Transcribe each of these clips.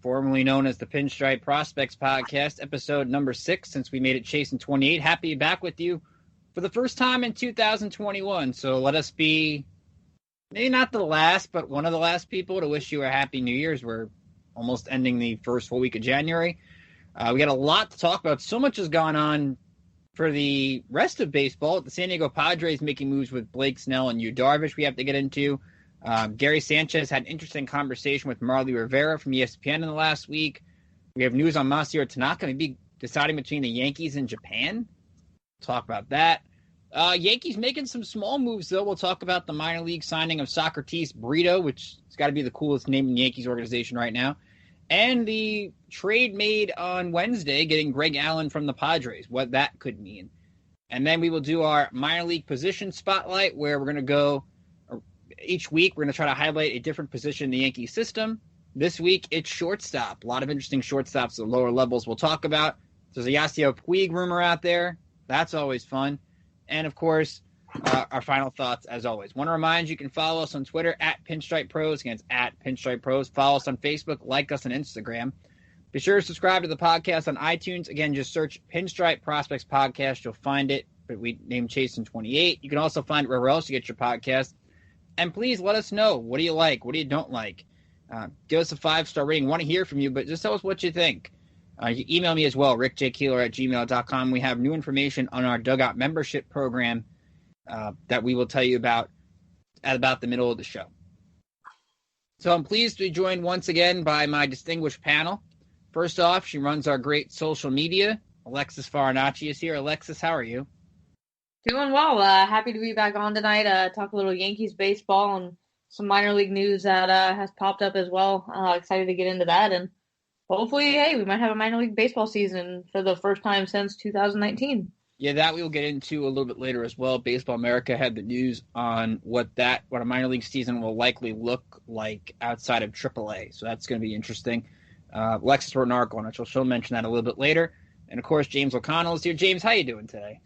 formerly known as the Pinstripe Prospects Podcast, episode number 6, since we made it Chasin 28. Happy to be back with you for the first time in 2021. So let us be, maybe not the last, but one of the last people to wish you a happy New Year's. We're almost ending the first full week of January. We got a lot to talk about. So much has gone on for the rest of baseball. The San Diego Padres making moves with Blake Snell and Yu Darvish we have to get into. Gary Sanchez had an interesting conversation with Marly Rivera from ESPN in the last week. We have news on Masahiro Tanaka maybe deciding between the Yankees and Japan. Talk about that. Yankees making some small moves, though. We'll talk about the minor league signing of Socrates Brito, which has got to be the coolest name in the Yankees organization right now. And the trade made on Wednesday, getting Greg Allen from the Padres, what that could mean. And then we will do our minor league position spotlight, where we're going to go each week. We're going to try to highlight a different position in the Yankee system. This week, it's shortstop. A lot of interesting shortstops at the lower levels we'll talk about. There's a Yasiel Puig rumor out there. That's always fun. And, of course, our final thoughts, as always. Want to remind you can follow us on Twitter at Pinstripe Pros, against at Pinstripe Pros. Follow us on Facebook, like us on Instagram. Be sure to subscribe to the podcast on iTunes. Again, just search Pinstripe Prospects Podcast. You'll find it, but we named Chasin 28. You can also find it wherever else you get your podcast. And please let us know. What do you like? What do you don't like? Give us a 5-star rating. Want to hear from you, but just tell us what you think. You can email me as well, rickjkeeler@gmail.com. We have new information on our Dugout membership program that we will tell you about at about the middle of the show. So I'm pleased to be joined once again by my distinguished panel. First off, she runs our great social media. Alexis Farinacci is here. Alexis, how are you? Doing well. Happy to be back on tonight. Talk a little Yankees baseball and some minor league news that has popped up as well. Excited to get into that. And hopefully, hey, we might have a minor league baseball season for the first time since 2019. Yeah, that we will get into a little bit later as well. Baseball America had the news on what a minor league season will likely look like outside of AAA. So that's going to be interesting. Alexis wrote an article on it, so she'll mention that a little bit later. And, of course, James O'Connell is here. James, how you doing today?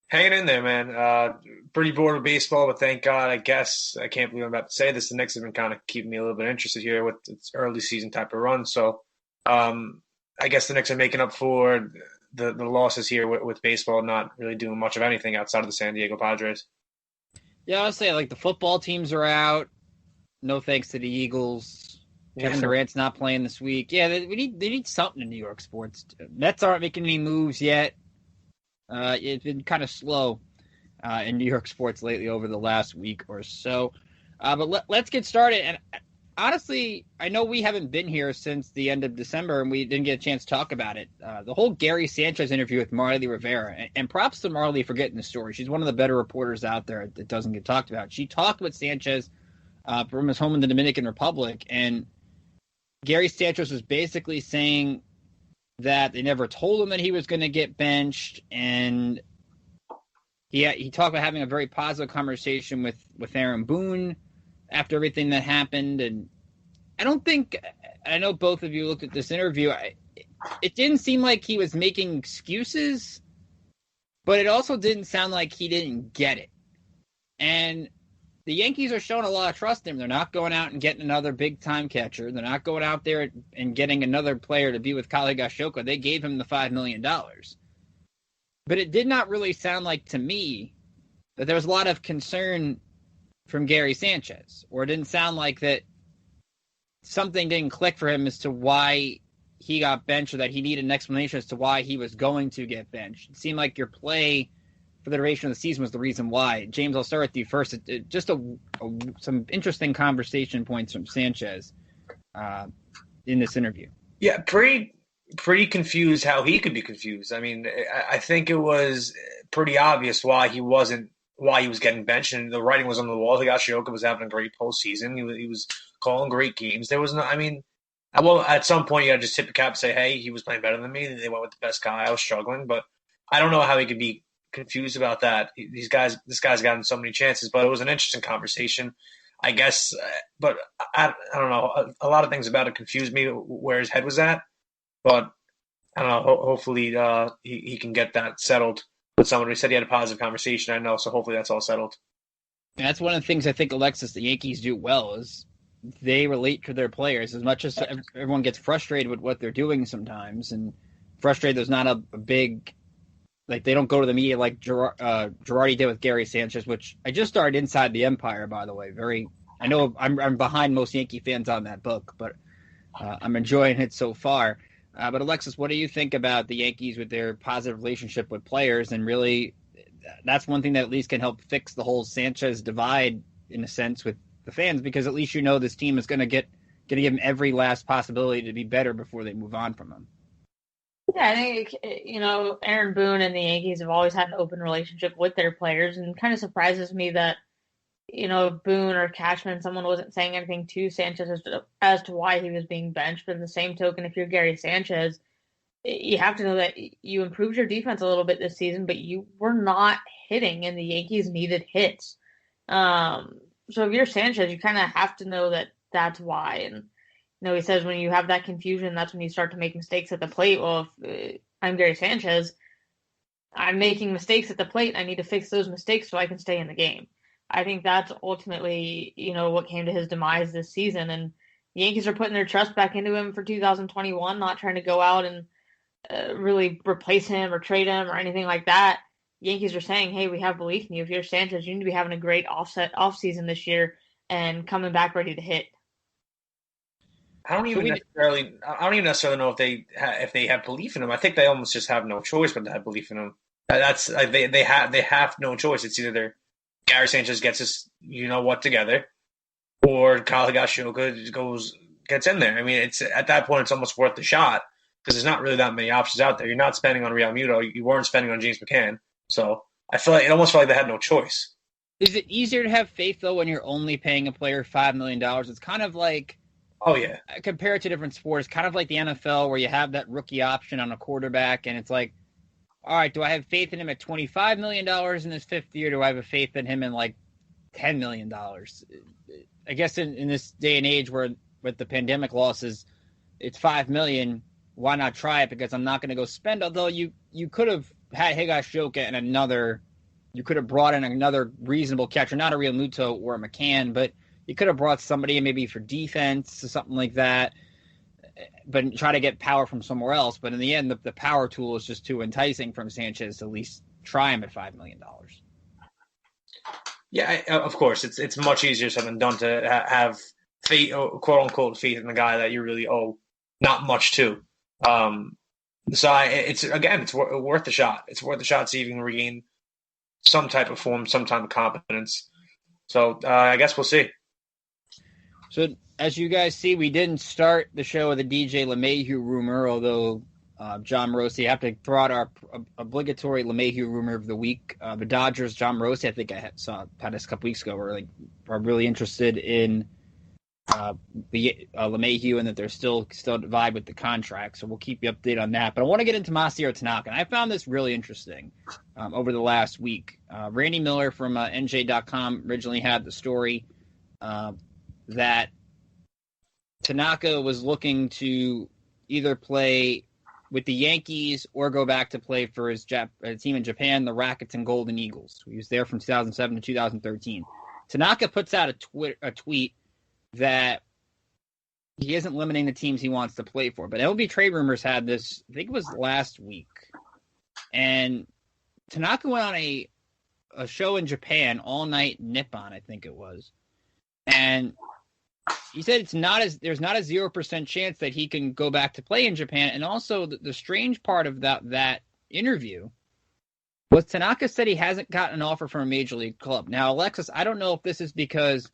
Hanging in there, man. Pretty bored of baseball, but thank God, I guess. I can't believe I'm about to say this. The Knicks have been kind of keeping me a little bit interested here with its early season type of run. So I guess the Knicks are making up for the losses here with baseball, not really doing much of anything outside of the San Diego Padres. Yeah, I'll say, the football teams are out. No thanks to the Eagles. Kevin Durant's not playing this week. Yeah, they need something in New York sports. Mets aren't making any moves yet. It's been kind of slow in New York sports lately over the last week or so. But let's get started. And honestly, I know we haven't been here since the end of December, and we didn't get a chance to talk about it. The whole Gary Sanchez interview with Marly Rivera, and props to Marly for getting the story. She's one of the better reporters out there that doesn't get talked about. She talked with Sanchez from his home in the Dominican Republic, and Gary Sanchez was basically saying that they never told him that he was going to get benched, and he talked about having a very positive conversation with Aaron Boone after everything that happened. And I know both of you looked at this interview. It didn't seem like he was making excuses, but it also didn't sound like he didn't get it. And the Yankees are showing a lot of trust in him. They're not going out and getting another big-time catcher. They're not going out there and getting another player to be with Kale Gashoka. They gave him the $5 million. But it did not really sound like, to me, that there was a lot of concern from Gary Sanchez. Or it didn't sound like that something didn't click for him as to why he got benched, or that he needed an explanation as to why he was going to get benched. It seemed like your play for the duration of the season was the reason why. James, I'll start with you first. Just some interesting conversation points from Sanchez in this interview. Yeah, pretty confused how he could be confused. I mean, I think it was pretty obvious why he was getting benched, and the writing was on the wall. Higashioka was having a great postseason. He was calling great games. There was no, at some point you got to just tip the cap and say, hey, he was playing better than me. They went with the best guy. I was struggling, but I don't know how he could be confused about that. This guy's gotten so many chances, but it was an interesting conversation, I guess. But I don't know. A lot of things about it confused me where his head was at. But I don't know. Hopefully he can get that settled with someone. He said he had a positive conversation. I know, so hopefully that's all settled. And that's one of the things I think, Alexis, the Yankees do well is they relate to their players as much as everyone gets frustrated with what they're doing sometimes, and frustrated there's not a big, like, they don't go to the media like Girardi did with Gary Sanchez, which I just started Inside the Empire, by the way. I know I'm behind most Yankee fans on that book, but I'm enjoying it so far. But Alexis, what do you think about the Yankees with their positive relationship with players? And really, that's one thing that at least can help fix the whole Sanchez divide in a sense with the fans, because at least this team is going to give them every last possibility to be better before they move on from them. Yeah, I think, Aaron Boone and the Yankees have always had an open relationship with their players, and it kind of surprises me that, Boone or Cashman, someone wasn't saying anything to Sanchez as to why he was being benched. But in the same token, if you're Gary Sanchez, you have to know that you improved your defense a little bit this season, but you were not hitting, and the Yankees needed hits. So if you're Sanchez, you kind of have to know that that's why. And he says when you have that confusion, that's when you start to make mistakes at the plate. Well, if I'm Gary Sanchez, I'm making mistakes at the plate. I need to fix those mistakes so I can stay in the game. I think that's ultimately, what came to his demise this season. And the Yankees are putting their trust back into him for 2021, not trying to go out and really replace him or trade him or anything like that. Yankees are saying, hey, we have belief in you. If you're Sanchez, you need to be having a great offseason this year and coming back ready to hit. I don't even necessarily know if they have belief in him. I think they almost just have no choice but to have belief in him. That's like they have no choice. It's either Gary Sanchez gets his what together, or Kyle Higashioka gets in there. I mean, it's at that point it's almost worth the shot because there's not really that many options out there. You're not spending on Real Muto. You weren't spending on James McCann. So I feel like it almost felt like they had no choice. Is it easier to have faith though when you're only paying a player $5 million? It's kind of like, oh yeah, compared to different sports, kind of like the NFL where you have that rookie option on a quarterback, and it's like, all right, do I have faith in him at $25 million in his fifth year? Do I have a faith in him in like $10 million? I guess in this day and age where with the pandemic losses, it's $5 million. Why not try it? Because I'm not going to go spend. Although you could have had Higashioka and you could have brought in another reasonable catcher, not a Real Muto or a McCann, but you could have brought somebody in maybe for defense or something like that, but try to get power from somewhere else. But in the end, the power tool is just too enticing from Sanchez to at least try him at $5 million. Yeah, of course. It's much easier said than done to have faith, quote unquote, faith in the guy that you really owe not much to. It's worth the shot. It's worth the shot to even regain some type of form, some type of competence. So I guess we'll see. So as you guys see, we didn't start the show with a DJ LeMahieu rumor, although John Morosi, I have to throw out our obligatory LeMahieu rumor of the week. The Dodgers, John Morosi, I think I saw this a couple weeks ago, are really interested in the LeMahieu and that they're still divided with the contract. So we'll keep you updated on that. But I want to get into Masahiro Tanaka, and I found this really interesting over the last week. Randy Miller from NJ.com originally had the story that Tanaka was looking to either play with the Yankees or go back to play for his team in Japan, the Rakuten Golden Eagles. He was there from 2007 to 2013. Tanaka puts out a tweet that he isn't limiting the teams he wants to play for. But MLB Trade Rumors had this, I think it was last week. And Tanaka went on a show in Japan, All Night Nippon, I think it was. And he said there's not a 0% chance that he can go back to play in Japan. And also the strange part of that interview was Tanaka said he hasn't gotten an offer from a major league club. Now, Alexis, I don't know if this is because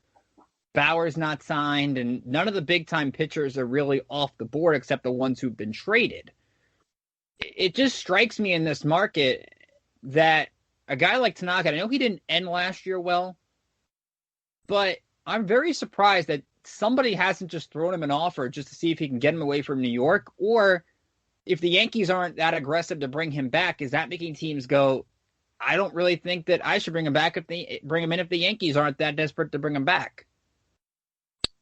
Bauer's not signed and none of the big time pitchers are really off the board except the ones who've been traded. It just strikes me in this market that a guy like Tanaka, I know he didn't end last year well, but I'm very surprised that somebody hasn't just thrown him an offer just to see if he can get him away from New York, or if the Yankees aren't that aggressive to bring him back, is that making teams go, I don't really think that I should bring him back if the Yankees aren't that desperate to bring him back.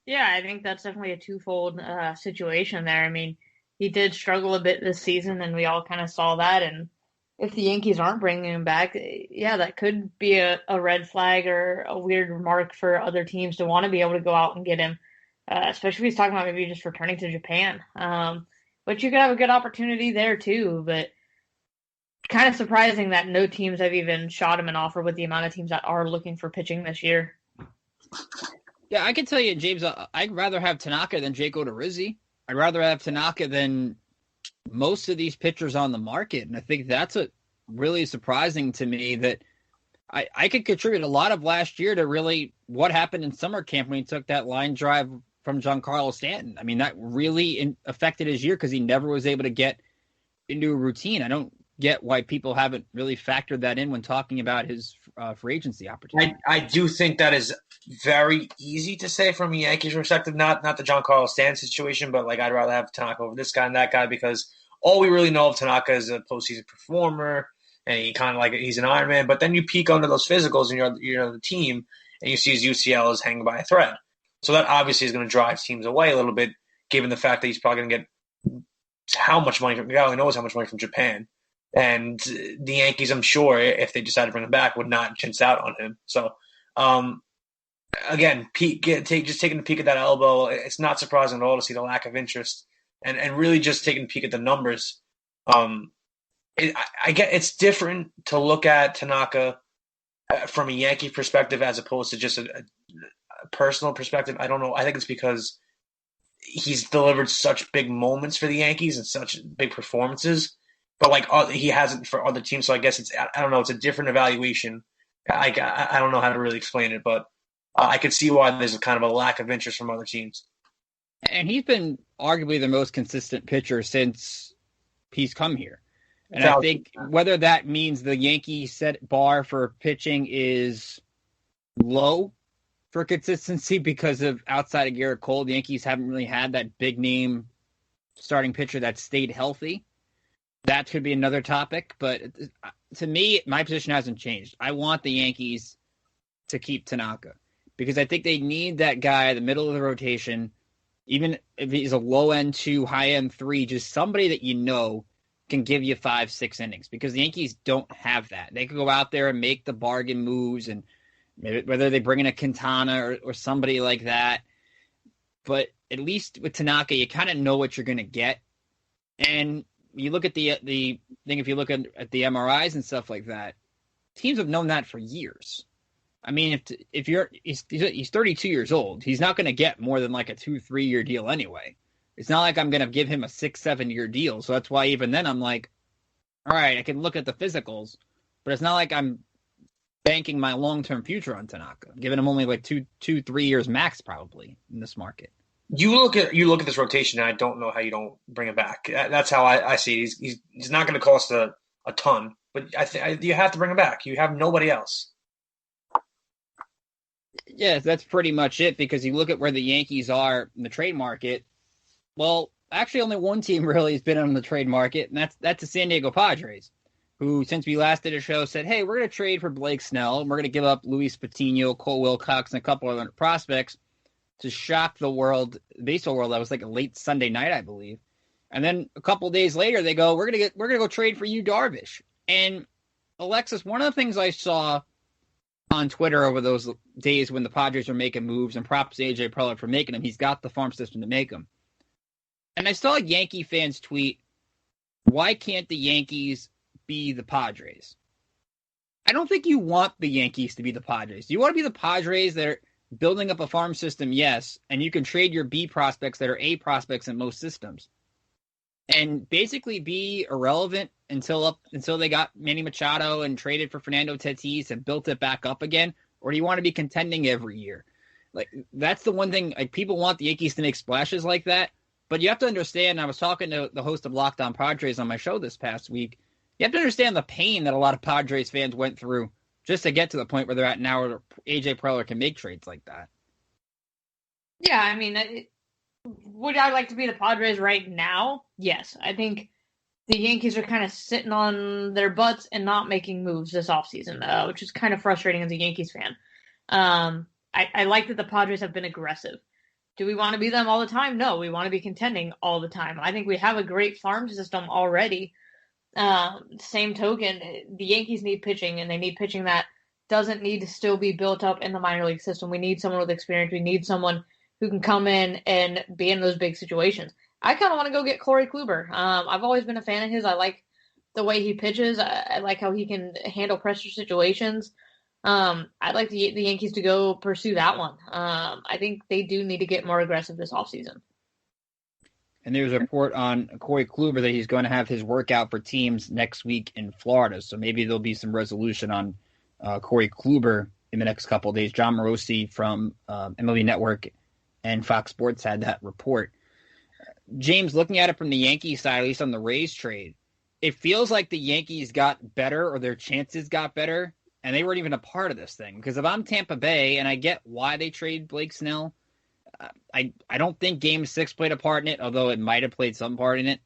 Yeah, I think that's definitely a twofold situation there. I mean, he did struggle a bit this season, and we all kind of saw that. And if the Yankees aren't bringing him back, yeah, that could be a red flag or a weird remark for other teams to want to be able to go out and get him. especially if he's talking about maybe just returning to Japan. But you could have a good opportunity there too. But kind of surprising that no teams have even shot him an offer with the amount of teams that are looking for pitching this year. Yeah, I can tell you, James, I'd rather have Tanaka than Jake Odorizzi. I'd rather have Tanaka than most of these pitchers on the market. And I think that's really surprising to me that I could contribute a lot of last year to really what happened in summer camp when he took that line drive from Giancarlo Stanton. I mean, that really affected his year because he never was able to get into a routine. I don't get why people haven't really factored that in when talking about his free agency opportunity. I do think that is very easy to say from a Yankees perspective, not the Giancarlo Stanton situation, but like I'd rather have Tanaka over this guy and that guy because all we really know of Tanaka is a postseason performer and he kind of like he's an Iron Man. But then you peek under those physicals and you're the team and you see his UCL is hanging by a thread. So that obviously is going to drive teams away a little bit, given the fact that he's probably going to get how much money from God only knows how much money from Japan. And the Yankees, I'm sure, if they decide to bring him back, would not chintz out on him. So, again, just taking a peek at that elbow, it's not surprising at all to see the lack of interest and really just taking a peek at the numbers. I get it's different to look at Tanaka from a Yankee perspective as opposed to just a personal perspective. I don't know. I think it's because he's delivered such big moments for the Yankees and such big performances. But like he hasn't for other teams, so I guess I don't know. It's a different evaluation. I don't know how to really explain it, but I could see why there's a kind of a lack of interest from other teams. And he's been arguably the most consistent pitcher since he's come here. And I think whether that means the Yankees set bar for pitching is low for consistency because of outside of Garrett Cole, the Yankees haven't really had that big name starting pitcher that stayed healthy. That could be another topic, but to me, my position hasn't changed. I want the Yankees to keep Tanaka because I think they need that guy in the middle of the rotation, even if he's a low-end 2, high-end 3, just somebody that you know can give you 5-6 innings because the Yankees don't have that. They could go out there and make the bargain moves, and maybe, whether they bring in a Quintana or somebody like that. But at least with Tanaka, you kind of know what you're going to get. And you look at the thing, if you look at the MRIs and stuff like that, teams have known that for years. I mean, if he's 32 years old, he's not going to get more than like a 2-3 year deal anyway. It's not like I'm going to give him a 6-7 year deal. So that's why even then I'm like, all right, I can look at the physicals, but it's not like I'm banking my long-term future on Tanaka, giving him only like 2-3 years max probably in this market. You look at this rotation, and I don't know how you don't bring him back. That's how I see it. He's not going to cost a ton, but you have to bring him back. You have nobody else. Yeah, that's pretty much it, because you look at where the Yankees are in the trade market. Well, actually only one team really has been on the trade market, and that's the San Diego Padres, who, since we last did a show, said, hey, we're going to trade for Blake Snell, and we're going to give up Luis Patino, Cole Wilcox, and a couple other prospects to shock the world, baseball world. That was like a late Sunday night, I believe. And then a couple of days later, they go, we're gonna go trade for you, Darvish. And Alexis, one of the things I saw on Twitter over those days when the Padres were making moves, and props to AJ Preller for making them, he's got the farm system to make them. And I saw Yankee fans tweet, why can't the Yankees be the Padres? I don't think you want the Yankees to be the Padres. You want to be the Padres that are building up a farm system, yes, and you can trade your B prospects that are A prospects in most systems, and basically be irrelevant until they got Manny Machado and traded for Fernando Tatis and built it back up again? Or do you want to be contending every year? Like, that's the one thing. Like, people want the Yankees to make splashes like that, but you have to understand. I was talking to the host of Locked On Padres on my show this past week. You have to understand the pain that a lot of Padres fans went through just to get to the point where they're at now, where AJ Preller can make trades like that. Yeah, I mean, would I like to be the Padres right now? Yes. I think the Yankees are kind of sitting on their butts and not making moves this offseason, which is kind of frustrating as a Yankees fan. I like that the Padres have been aggressive. Do we want to be them all the time? No, we want to be contending all the time. I think we have a great farm system already. Same token, the Yankees need pitching, and they need pitching that doesn't need to still be built up in the minor league system. We need someone with experience. We need someone who can come in and be in those big situations. I kind of want to go get Corey Kluber. I've always been a fan of his. I like the way he pitches. I like how he can handle pressure situations. I'd like the Yankees to go pursue that one. I think they do need to get more aggressive this offseason. And there's a report on Corey Kluber that he's going to have his workout for teams next week in Florida. So maybe there'll be some resolution on Corey Kluber in the next couple of days. John Morosi from MLB Network and Fox Sports had that report. James, looking at it from the Yankees side, at least on the Rays trade, it feels like the Yankees got better, or their chances got better, and they weren't even a part of this thing. Because if I'm Tampa Bay, and I get why they trade Blake Snell, I don't think Game 6 played a part in it, although it might have played some part in it.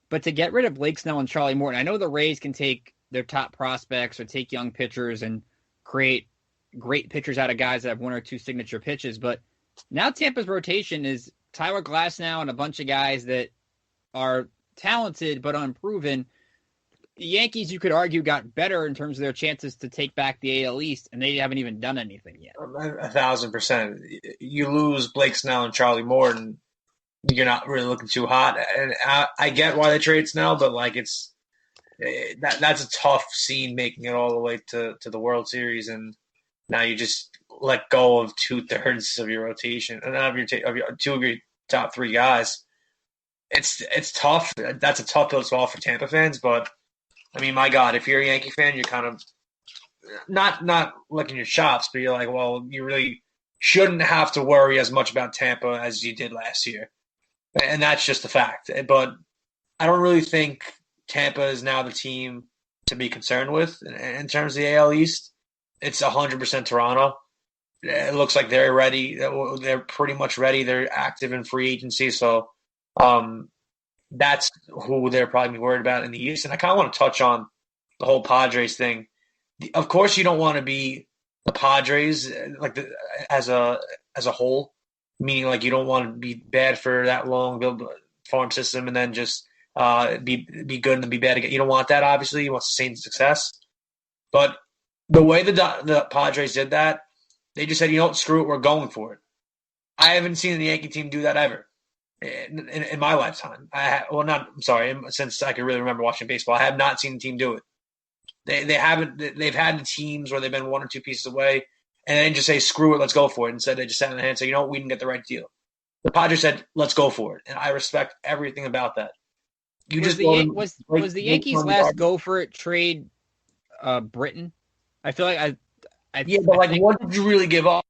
But to get rid of Blake Snell and Charlie Morton, I know the Rays can take their top prospects or take young pitchers and create great pitchers out of guys that have one or two signature pitches. But now Tampa's rotation is Tyler Glasnow and a bunch of guys that are talented but unproven. The Yankees, you could argue, got better in terms of their chances to take back the AL East, and they haven't even done anything yet. 1,000%. You lose Blake Snell and Charlie Morton, you're not really looking too hot. And I get why they trade Snell, but like that's a tough scene making it all the way to the World Series, and now you just let go of 2/3 of your rotation and of your two of your top three guys. It's tough. That's a tough pill to swallow for Tampa fans, but I mean, my God, if you're a Yankee fan, you're kind of not licking your chops, but you're like, well, you really shouldn't have to worry as much about Tampa as you did last year. And that's just a fact. But I don't really think Tampa is now the team to be concerned with in terms of the AL East. It's 100% Toronto. It looks like they're ready. They're pretty much ready. They're active in free agency. So that's who they're probably worried about in the East. And I kind of want to touch on the whole Padres thing. Of course, you don't want to be the Padres as a whole, meaning like you don't want to be bad for that long, build a farm system, and then just be good and then be bad again. You don't want that, obviously. You want sustained success. But the way the Padres did that, they just said, you know what, screw it, we're going for it. I haven't seen the Yankee team do that ever in my lifetime. Since I can really remember watching baseball, I have not seen the team do it. They haven't. They've had teams where they've been one or two pieces away, and then just say, screw it, let's go for it. Instead, they just sat in the hand and said, you know what, we didn't get the right deal. The Padres said, let's go for it, and I respect everything about that. Was the Yankees' last go for it trade Britain? I feel like what did you really give up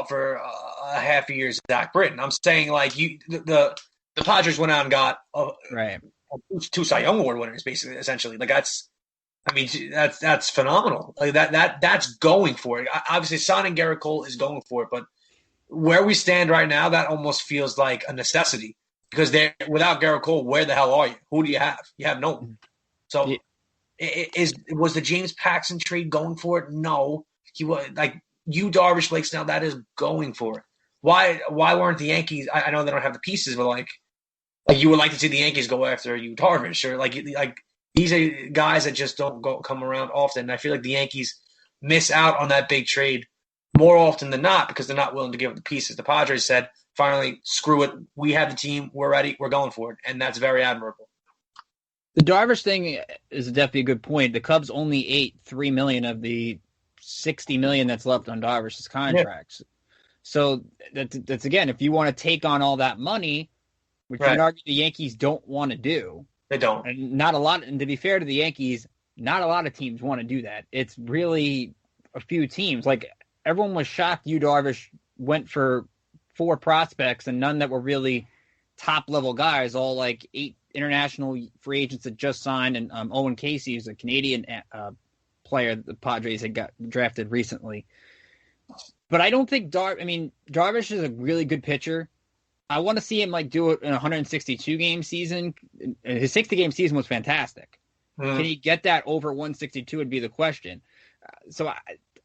for a half a year's Zach Britton? I'm saying like the Padres went out and got two Cy Young Award winners, basically, essentially. Like that's phenomenal. Like that's going for it. Obviously, signing Garrett Cole is going for it, but where we stand right now, that almost feels like a necessity because without Garrett Cole, where the hell are you? Who do you have? You have no one. So. Yeah. Was the James Paxton trade going for it? No. He was like Darvish, Blake Snell, that is going for it. Why weren't the Yankees? I know they don't have the pieces, but like you would like to see the Yankees go after Darvish, or like these are guys that just don't come around often. And I feel like the Yankees miss out on that big trade more often than not because they're not willing to give up the pieces. The Padres said, finally, screw it. We have the team. We're ready. We're going for it. And that's very admirable. The Darvish thing is definitely a good point. The Cubs only ate $3 million of the $60 million that's left on Darvish's contracts. Yeah. So that's again, if you want to take on all that money, which you can argue the Yankees don't want to do. They don't. And not a lot. And to be fair to the Yankees, not a lot of teams want to do that. It's really a few teams. Like everyone was shocked Darvish went for 4 prospects and none that were really top level guys. All like 8 international free agents that just signed, and Owen Casey is a Canadian player the Padres had got drafted recently. But I don't think Darvish is a really good pitcher. I want to see him do it in a 162-game season. His 60-game season was fantastic. Can he get that over 162 would be the question. So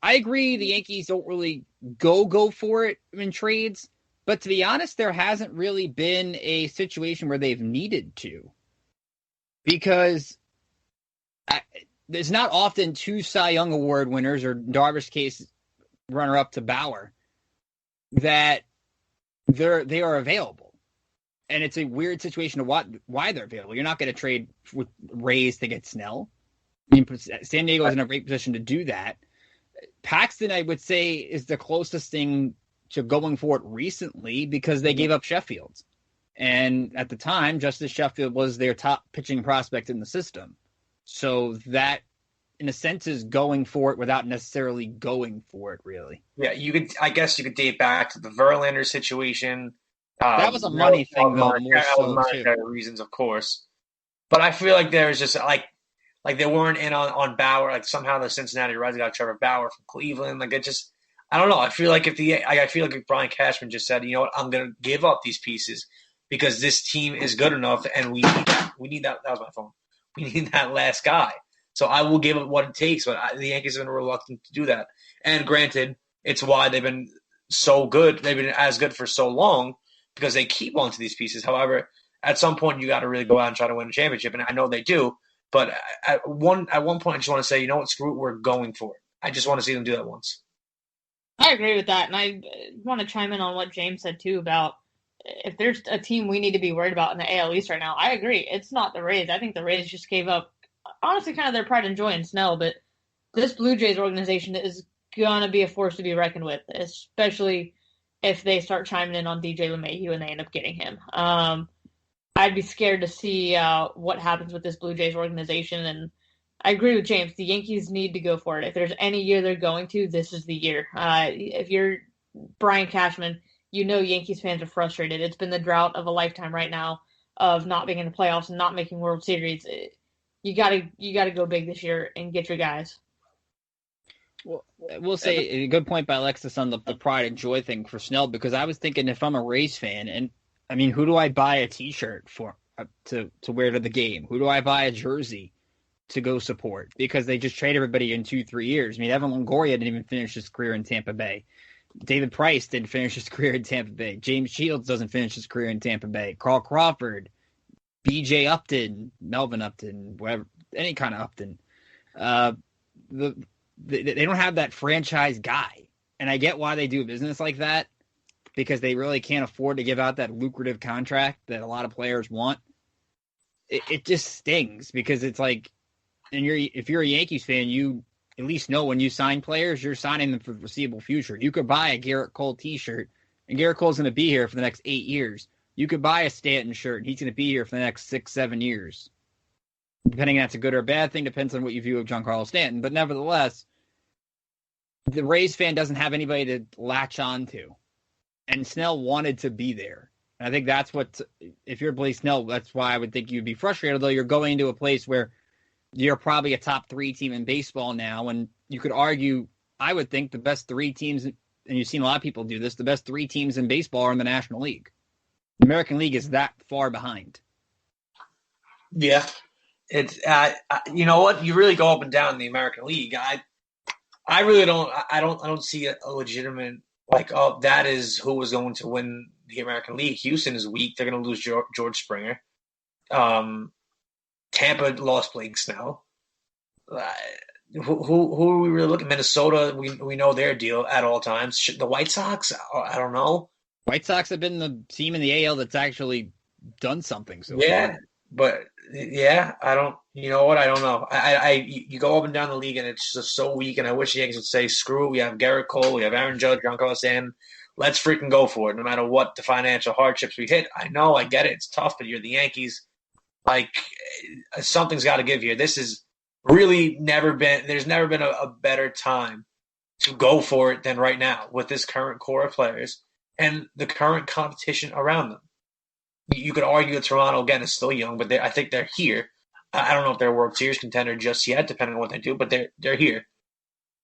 I agree the Yankees don't really go for it in trades. But to be honest, there hasn't really been a situation where they've needed to. Because there's not often 2 Cy Young Award winners, or Darvish case runner-up to Bauer, that they are available. And it's a weird situation of why they're available. You're not going to trade with Rays to get Snell. I mean, San Diego is in a great position to do that. Paxton, I would say, is the closest thing to going for it recently because they gave up Sheffield. And at the time, Justice Sheffield was their top pitching prospect in the system. So that, in a sense, is going for it without necessarily going for it, really. Yeah, I guess you could date back to the Verlander situation. That was a money thing, though, more so, monetary reasons, of course. But I feel like there's just, like they weren't in on Bauer. Like, somehow the Cincinnati Reds got Trevor Bauer from Cleveland. Like, it just, I don't know. I feel like if Brian Cashman just said, you know what, I'm going to give up these pieces because this team is good enough and we need that. We need that. That was my phone. We need that last guy. So I will give it what it takes, but the Yankees have been reluctant to do that. And granted, it's why they've been so good. They've been as good for so long because they keep on to these pieces. However, at some point, you got to really go out and try to win a championship, and I know they do. But at one point, I just want to say, you know what, screw it, we're going for it. I just want to see them do that once. I agree with that, and I want to chime in on what James said, too, about if there's a team we need to be worried about in the AL East right now. I agree. It's not the Rays. I think the Rays just gave up, honestly, kind of their pride and joy in Snell, but this Blue Jays organization is going to be a force to be reckoned with, especially if they start chiming in on DJ LeMahieu and they end up getting him. I'd be scared to see what happens with this Blue Jays organization, and I agree with James. The Yankees need to go for it. If there's any year they're going to, this is the year. If you're Brian Cashman, you know Yankees fans are frustrated. It's been the drought of a lifetime right now of not being in the playoffs and not making World Series. You gotta go big this year and get your guys. Well, we'll say a good point by Alexis on the pride and joy thing for Snell, because I was thinking if I'm a Rays fan, and I mean, who do I buy a T-shirt for to wear to the game? Who do I buy a jersey to go support? Because they just trade everybody in 2-3 years. I mean, Evan Longoria didn't even finish his career in Tampa Bay. David Price didn't finish his career in Tampa Bay. James Shields doesn't finish his career in Tampa Bay. Carl Crawford, B.J. Upton, Melvin Upton, whatever, any kind of Upton. They don't have that franchise guy. And I get why they do a business like that, because they really can't afford to give out that lucrative contract that a lot of players want. It just stings, because it's like, and if you're a Yankees fan, you at least know when you sign players, you're signing them for the foreseeable future. You could buy a Garrett Cole T-shirt, and Garrett Cole's going to be here for the next 8 years. You could buy a Stanton shirt, and he's going to be here for the next 6-7 years. Depending on if that's a good or a bad thing, depends on what you view of Giancarlo Stanton. But nevertheless, the Rays fan doesn't have anybody to latch on to. And Snell wanted to be there. And I think that's what, if you're Blake Snell, that's why I would think you'd be frustrated, although you're going into a place where you're probably a top 3 team in baseball now. And you could argue, I would think the best 3 teams, and you've seen a lot of people do this, the best 3 teams in baseball are in the National League. The American League is that far behind. Yeah. It's, you know what? You really go up and down in the American League. I really don't see a legitimate, like, oh, that is who was going to win the American League. Houston is weak. They're going to lose George Springer. Tampa lost Blake Snell. Who are we really looking at? Minnesota, we know their deal at all times. The White Sox, I don't know. White Sox have been the team in the AL that's actually done something so far. But yeah, I don't. You know what? I don't know. You go up and down the league, and it's just so weak. And I wish the Yankees would say, "Screw it." We have Garrett Cole, we have Aaron Judge, Giancarlo Stanton. Let's freaking go for it, no matter what the financial hardships we hit. I know, I get it. It's tough, but you're the Yankees. Like, something's got to give here. This is really never been. There's never been a better time to go for it than right now with this current core of players and the current competition around them. You could argue that Toronto, again, is still young, but I think they're here. I don't know if they're a World Series contender just yet, depending on what they do, but they're here.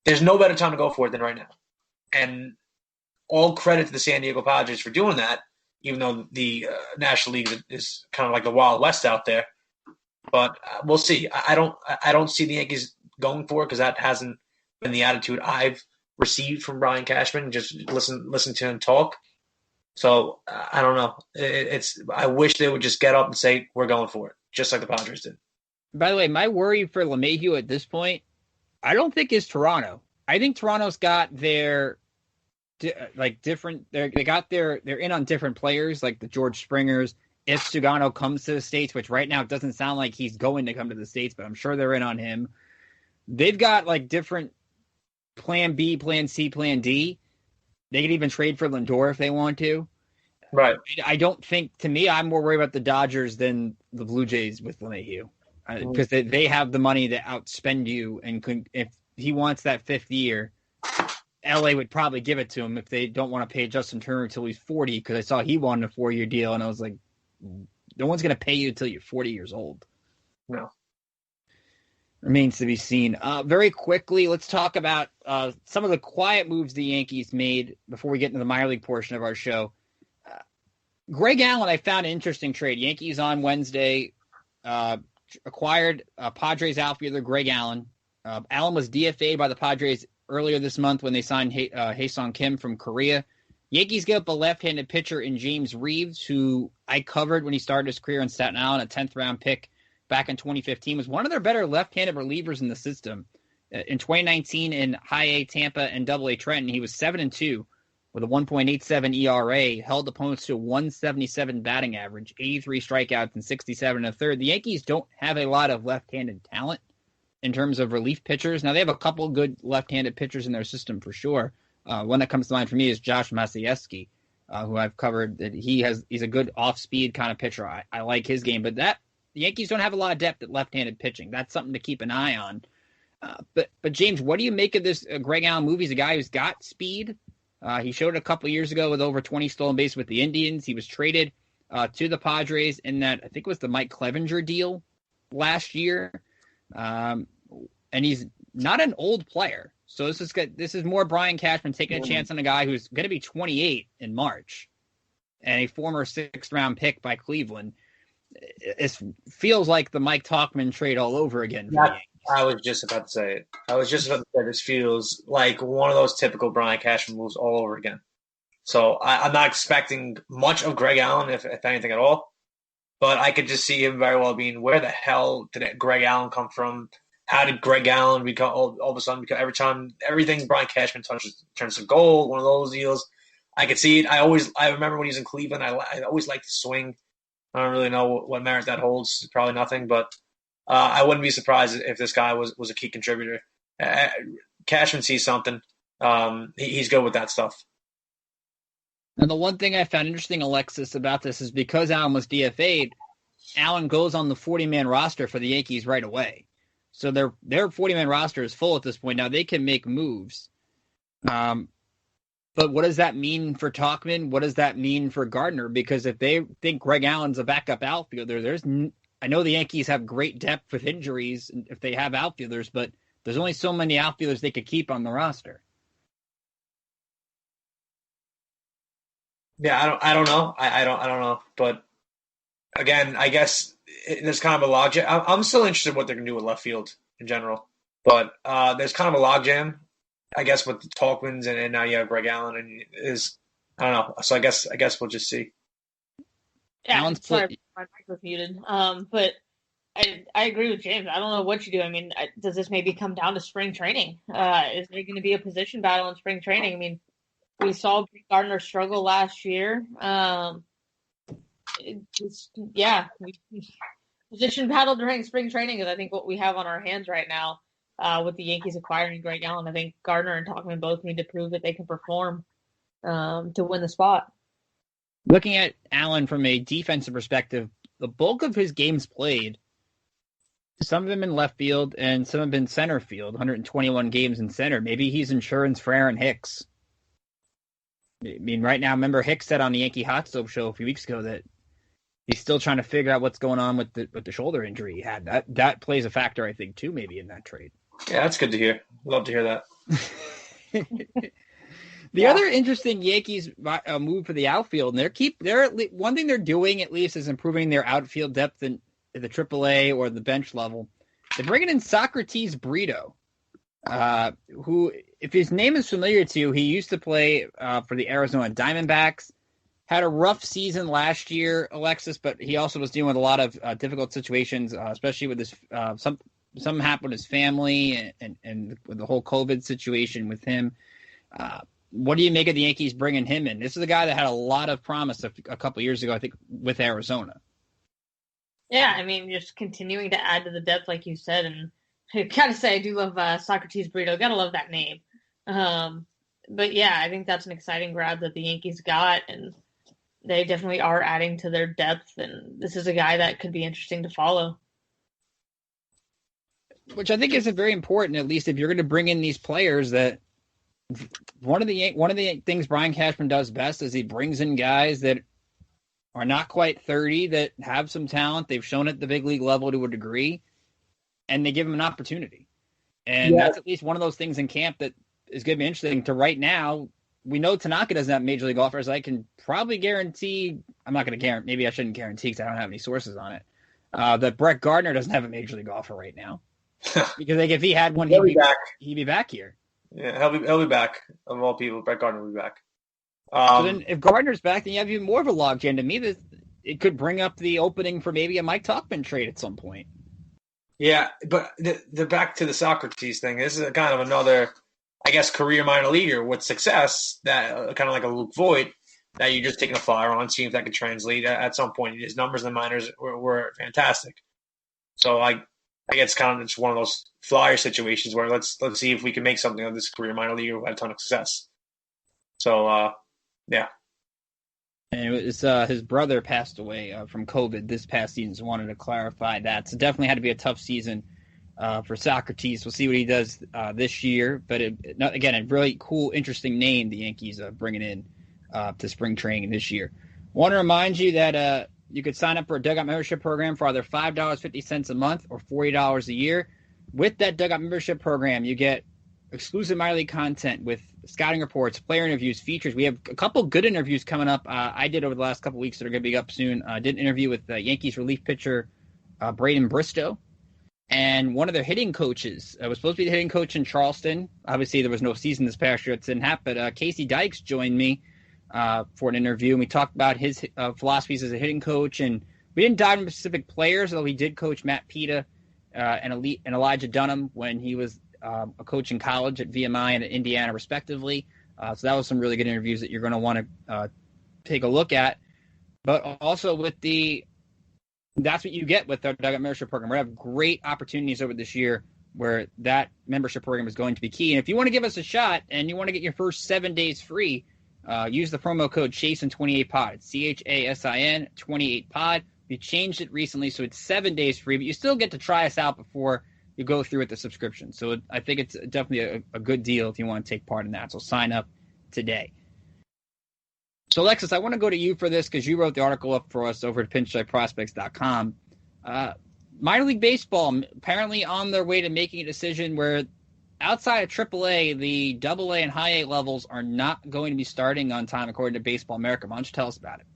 There's no better time to go for it than right now. And all credit to the San Diego Padres for doing that, even though the National League is kind of like the Wild West out there. But we'll see. I don't see the Yankees going for it, because that hasn't been the attitude I've received from Brian Cashman. Just listen to him talk. So I don't know. I wish they would just get up and say, we're going for it, just like the Padres did. By the way, my worry for LeMahieu at this point, I don't think is Toronto. I think Toronto's got their different. They're in on different players, like the George Springers. If Sugano comes to the States, which right now it doesn't sound like he's going to come to the States, but I'm sure they're in on him. They've got like different plan B, plan C, plan D. They could even trade for Lindor if they want to. Right. I don't think, to me, I'm more worried about the Dodgers than the Blue Jays with LeMahieu. Because they have the money to outspend you, and if he wants that 5th year, LA would probably give it to him if they don't want to pay Justin Turner until he's 40, because I saw he wanted a 4-year deal, and I was like, no one's going to pay you until you're 40 years old. No. Remains to be seen. Very quickly, let's talk about some of the quiet moves the Yankees made before we get into the minor league portion of our show. Greg Allen, I found an interesting trade. Yankees on Wednesday acquired Padres outfielder Greg Allen. Allen was DFA'd by the Padres earlier this month when they signed Hae-Sung Kim from Korea. Yankees gave up a left-handed pitcher in James Reeves, who I covered when he started his career in Staten Island, a 10th-round pick back in 2015, was one of their better left-handed relievers in the system. In 2019 in High A Tampa and Double A Trenton, he was 7-2 with a 1.87 ERA, held opponents to a 177 batting average, 83 strikeouts, and 67 and a third. The Yankees don't have a lot of left-handed talent in terms of relief pitchers. Now, they have a couple good left-handed pitchers in their system for sure. One that comes to mind for me is Josh Masahiro, who I've covered. That he's a good off-speed kind of pitcher. I like his game, but the Yankees don't have a lot of depth at left-handed pitching. That's something to keep an eye on. But James, what do you make of this Greg Allen move? He's a guy who's got speed. He showed it a couple years ago with over 20 stolen bases with the Indians. He was traded to the Padres in that, I think it was the Mike Clevenger deal last year. And he's not an old player. So this is more Brian Cashman taking a chance on a guy who's going to be 28 in March and a former 6th-round pick by Cleveland. It feels like the Mike Tauchman trade all over again. I was just about to say it. This feels like one of those typical Brian Cashman moves all over again. So I'm not expecting much of Greg Allen, if anything at all. But I could just see him very well being, where the hell did Greg Allen come from? How did Greg Allen become all of a sudden? Because everything Brian Cashman touches turns to gold. One of those deals. I could see it. I remember when he was in Cleveland. I always liked the swing. I don't really know what merit that holds. Probably nothing, but I wouldn't be surprised if this guy was a key contributor. Cashman sees something. He's good with that stuff. And the one thing I found interesting, Alexis, about this is because Allen was DFA'd, Allen goes on the 40-man roster for the Yankees right away. So their 40-man roster is full at this point. Now they can make moves. But what does that mean for Tauchman? What does that mean for Gardner? Because if they think Greg Allen's a backup outfielder, I know the Yankees have great depth with injuries if they have outfielders, but there's only so many outfielders they could keep on the roster. Yeah, I don't know. I don't know. But again, I guess there's kind of a logjam. I'm still interested in what they're going to do with left field in general. But there's kind of a logjam, I guess, with the Tauchmans, and now you have Greg Allen, and I don't know. So I guess we'll just see. Yeah, sorry, my mic was muted. But I agree with James. I don't know what you do. I mean, does this maybe come down to spring training? Is there going to be a position battle in spring training? I mean, we saw Gardner struggle last year. Position battle during spring training is, I think, what we have on our hands right now with the Yankees acquiring Greg Allen. I think Gardner and Tauchman both need to prove that they can perform to win the spot. Looking at Allen from a defensive perspective, the bulk of his games played, some of them in left field and some have been center field, 121 games in center. Maybe he's insurance for Aaron Hicks. I mean, right now, remember Hicks said on the Yankee Hot Stove show a few weeks ago that he's still trying to figure out what's going on with the shoulder injury he had. That plays a factor, I think, too, maybe in that trade. Yeah, that's good to hear. Love to hear that. The other interesting Yankees move for the outfield, and one thing they're doing at least is improving their outfield depth in the AAA or the bench level. They're bringing in Socrates Brito, who, if his name is familiar to you, he used to play for the Arizona Diamondbacks. Had a rough season last year, Alexis, but he also was dealing with a lot of difficult situations, especially with something happened with his family and with the whole COVID situation with him. what do you make of the Yankees bringing him in? This is a guy that had a lot of promise a couple of years ago, I think, with Arizona. Yeah, I mean, just continuing to add to the depth, like you said, and I gotta say, I do love Socrates Burrito. Gotta love that name. But yeah, I think that's an exciting grab that the Yankees got, and they definitely are adding to their depth, and this is a guy that could be interesting to follow. Which I think is very important, at least if you're going to bring in these players. That one of the things Brian Cashman does best is he brings in guys that are not quite 30, that have some talent. They've shown at the big league level to a degree, and they give them an opportunity. And that's at least one of those things in camp that is going to be interesting. To right now, we know Tanaka doesn't have major league offers. I can probably guarantee, I'm not going to guarantee, maybe I shouldn't guarantee because I don't have any sources on it, that Brett Gardner doesn't have a major league offer right now. Because like if he had one, he'd be back here. Yeah, he'll be back. Of all people, Brett Gardner will be back. So then if Gardner's back, then you have even more of a logjam. To me, that it could bring up the opening for maybe a Mike Tauchman trade at some point. Yeah, but the back to the Socrates thing, this is kind of another, I guess, career minor leaguer with success, that kind of like a Luke Voigt, that you're just taking a flyer on, seeing if that could translate at some point. His numbers in the minors were fantastic. So I guess kind of it's one of those flyer situations where let's see if we can make something of this career minor leaguer who had a ton of success. So, yeah. And it was his brother passed away from COVID this past season, so wanted to clarify that. So definitely had to be a tough season for Socrates. We'll see what he does this year. But again, a really cool, interesting name the Yankees bringing in to spring training this year. Want to remind you that you could sign up for a Dugout membership program for either $5.50 a month or $40 a year. With that Dugout membership program, you get exclusive minor league content with scouting reports, player interviews, features. We have a couple good interviews coming up. I did over the last couple weeks that are going to be up soon. I did an interview with Yankees relief pitcher Braden Bristow, and one of their hitting coaches. Was supposed to be the hitting coach in Charleston. Obviously, there was no season this past year. It didn't happen. But Casey Dykes joined me for an interview, and we talked about his philosophies as a hitting coach. And we didn't dive into specific players, although he did coach Matt Pita and Elijah Dunham when he was a coach in college at VMI and at Indiana, respectively. So that was some really good interviews that you're going to want to take a look at. But also that's what you get with our Dugout membership program. We have great opportunities over this year where that membership program is going to be key. And if you want to give us a shot and you want to get your first 7 days free, use the promo code Chasin28pod. It's CHASIN 28pod. We changed it recently, so it's 7 days free, but you still get to try us out before you go through with the subscription. So I think it's definitely a good deal if you want to take part in that. So sign up today. So, Alexis, I want to go to you for this because you wrote the article up for us over at pinstripeprospects.com. Minor League Baseball apparently on their way to making a decision where outside of AAA, the AA and high A levels are not going to be starting on time, according to Baseball America. Why don't you tell us about it?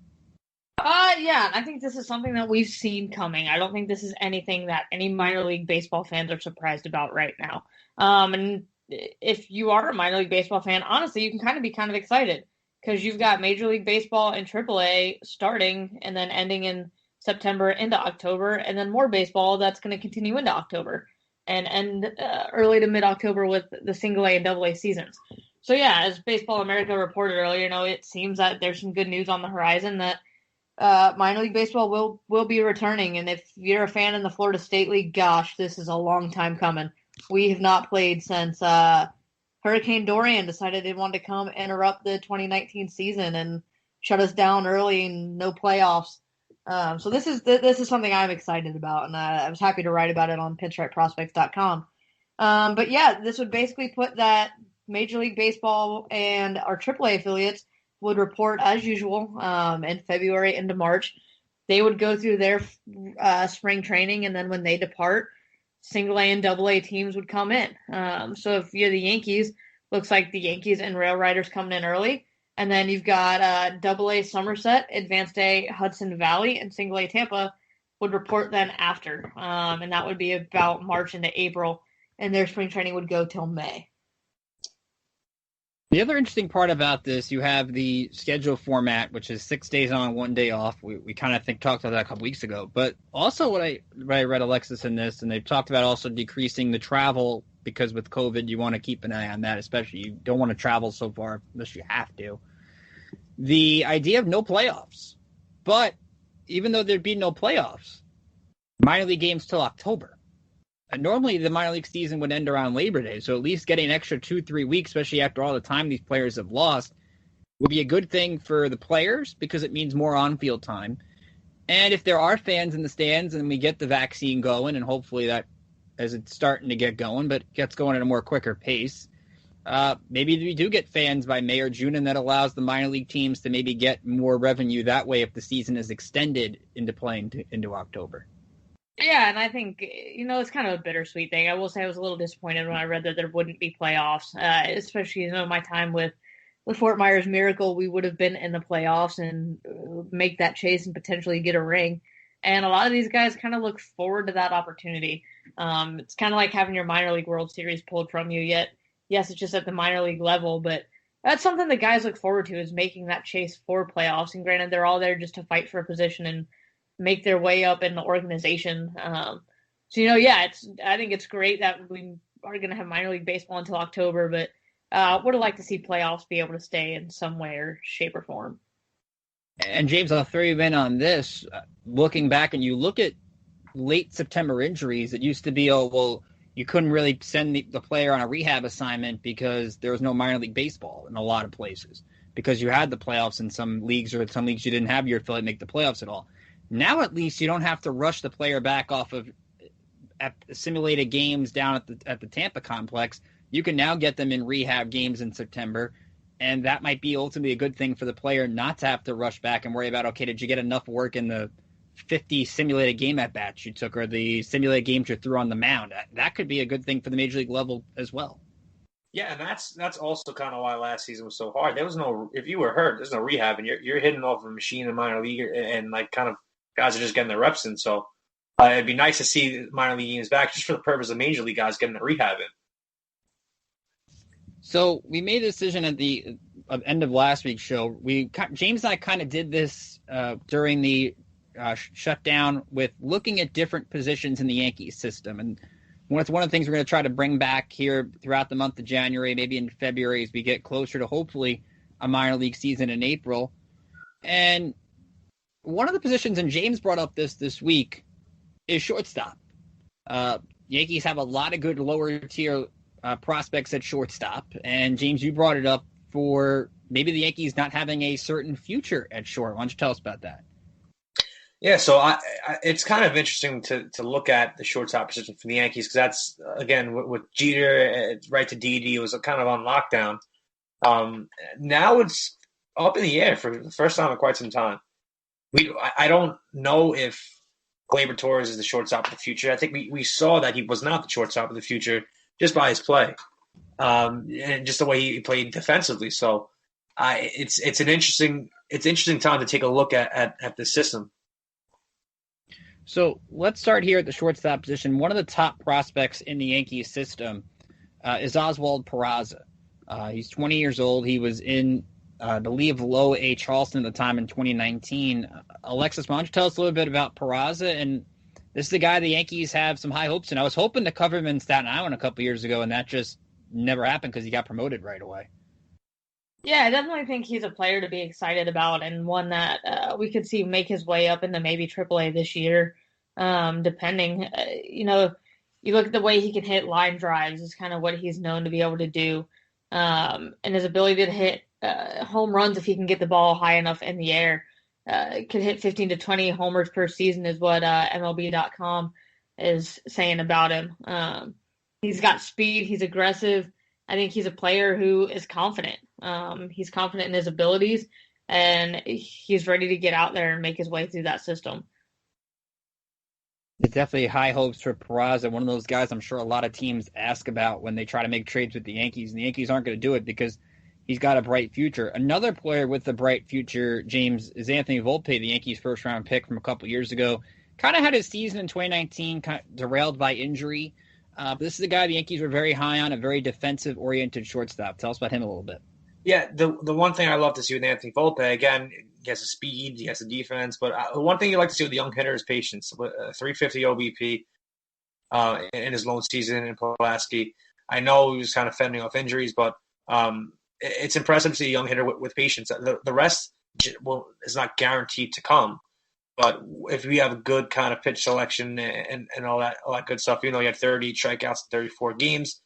Yeah, I think this is something that we've seen coming. I don't think this is anything that any minor league baseball fans are surprised about right now. And if you are a minor league baseball fan, honestly, you can kind of excited because you've got Major League Baseball and AAA starting and then ending in September into October, and then more baseball that's going to continue into October and end early to mid-October with the single A and double A seasons. So yeah, as Baseball America reported earlier, it seems that there's some good news on the horizon that minor league baseball will be returning. And if you're a fan in the Florida State League, gosh, this is a long time coming. We have not played since Hurricane Dorian decided they wanted to come interrupt the 2019 season and shut us down early and no playoffs. So this is something I'm excited about, and I was happy to write about it on pinstripeprospects.com. But yeah, this would basically put that Major League Baseball and our AAA affiliates would report as usual in February into March. They would go through their spring training, and then when they depart, single A and double A teams would come in. So if you're the Yankees, looks like the Yankees and Rail Riders coming in early. And then you've got double A Somerset, advanced A Hudson Valley, and single A Tampa would report then after. And that would be about March into April, and their spring training would go till May. The other interesting part about this, you have the schedule format, which is 6 days on, 1 day off. We kind of talked about that a couple weeks ago. But also what I read, Alexis, in this, and they've talked about also decreasing the travel because with COVID, you want to keep an eye on that, especially you don't want to travel so far unless you have to. The idea of no playoffs. But even though there'd be no playoffs, minor league games till October. And normally the minor league season would end around Labor Day, so at least getting an extra 2-3 weeks, especially after all the time these players have lost, would be a good thing for the players because it means more on-field time. And if there are fans in the stands and we get the vaccine going, and hopefully that, as it's starting to get going, but gets going at a more quicker pace, maybe we do get fans by May or June, and that allows the minor league teams to maybe get more revenue that way if the season is extended into playing into October. Yeah, and I think, it's kind of a bittersweet thing. I will say I was a little disappointed when I read that there wouldn't be playoffs, especially, my time with Fort Myers Miracle, we would have been in the playoffs and make that chase and potentially get a ring. And a lot of these guys kind of look forward to that opportunity. It's kind of like having your minor league World Series pulled from you, yet yes, it's just at the minor league level, but that's something the guys look forward to, is making that chase for playoffs. And granted, they're all there just to fight for a position and make their way up in the organization. I think it's great that we are going to have minor league baseball until October, but would have liked to see playoffs be able to stay in some way or shape or form. And James, I'll throw you in on this. Looking back, and you look at late September injuries, it used to be, you couldn't really send the player on a rehab assignment because there was no minor league baseball in a lot of places because you had the playoffs in some leagues, or some leagues you didn't have your affiliate make the playoffs at all. Now at least you don't have to rush the player back off of simulated games down at the Tampa complex. You can now get them in rehab games in September, and that might be ultimately a good thing for the player not to have to rush back and worry about, okay, did you get enough work in the 50 simulated game at-bats you took or the simulated games you threw on the mound? That could be a good thing for the major league level as well. Yeah, and that's also kind of why last season was so hard. There was if you were hurt, there's no rehab, and you're hitting off a machine in minor league, and like kind of guys are just getting their reps in. So it'd be nice to see minor league games back just for the purpose of major league guys getting the rehab in. So we made a decision at the end of last week's show. James and I kind of did this during the shutdown with looking at different positions in the Yankees system. And it's one of the things we're going to try to bring back here throughout the month of January, maybe in February, as we get closer to hopefully a minor league season in April. And one of the positions, and James brought up this week, is shortstop. Yankees have a lot of good lower tier prospects at shortstop. And James, you brought it up for maybe the Yankees not having a certain future at short. Why don't you tell us about that? Yeah, so it's kind of interesting to look at the shortstop position for the Yankees because that's, again, with Jeter right to Didi, it was kind of on lockdown. Now it's up in the air for the first time in quite some time. I don't know if Gleyber Torres is the shortstop of the future. I think we saw that he was not the shortstop of the future just by his play and just the way he played defensively. So it's an interesting time to take a look at this system. So let's start here at the shortstop position. One of the top prospects in the Yankees system is Oswald Peraza. He's 20 years old. He was in, I believe, Low A. Charleston at the time in 2019. Alexis, why don't you tell us a little bit about Peraza? And this is the guy the Yankees have some high hopes in. I was hoping to cover him in Staten Island a couple years ago, and that just never happened because he got promoted right away. Yeah, I definitely think he's a player to be excited about and one that we could see make his way up into maybe AAA this year, depending. You look at the way he can hit line drives is kind of what he's known to be able to do, and his ability to hit home runs if he can get the ball high enough in the air. Could hit 15 to 20 homers per season is what MLB.com is saying about him. He's got speed. He's aggressive. I think he's a player who is confident. He's confident in his abilities, and he's ready to get out there and make his way through that system. It's definitely high hopes for Peraza, one of those guys I'm sure a lot of teams ask about when they try to make trades with the Yankees, and the Yankees aren't going to do it because he's got a bright future. Another player with a bright future, James, is Anthony Volpe, the Yankees' first-round pick from a couple years ago. Kind of had his season in 2019 kind of derailed by injury. But this is a guy the Yankees were very high on, a very defensive-oriented shortstop. Tell us about him a little bit. Yeah, the one thing I love to see with Anthony Volpe, again, he has the speed, he has the defense, but the one thing you like to see with the young hitter is patience. 350 OBP in his lone season in Pulaski. I know he was kind of fending off injuries, but it's impressive to see a young hitter with patience. The rest is not guaranteed to come. But if we have a good kind of pitch selection and all that good stuff, he had 30 strikeouts in 34 games.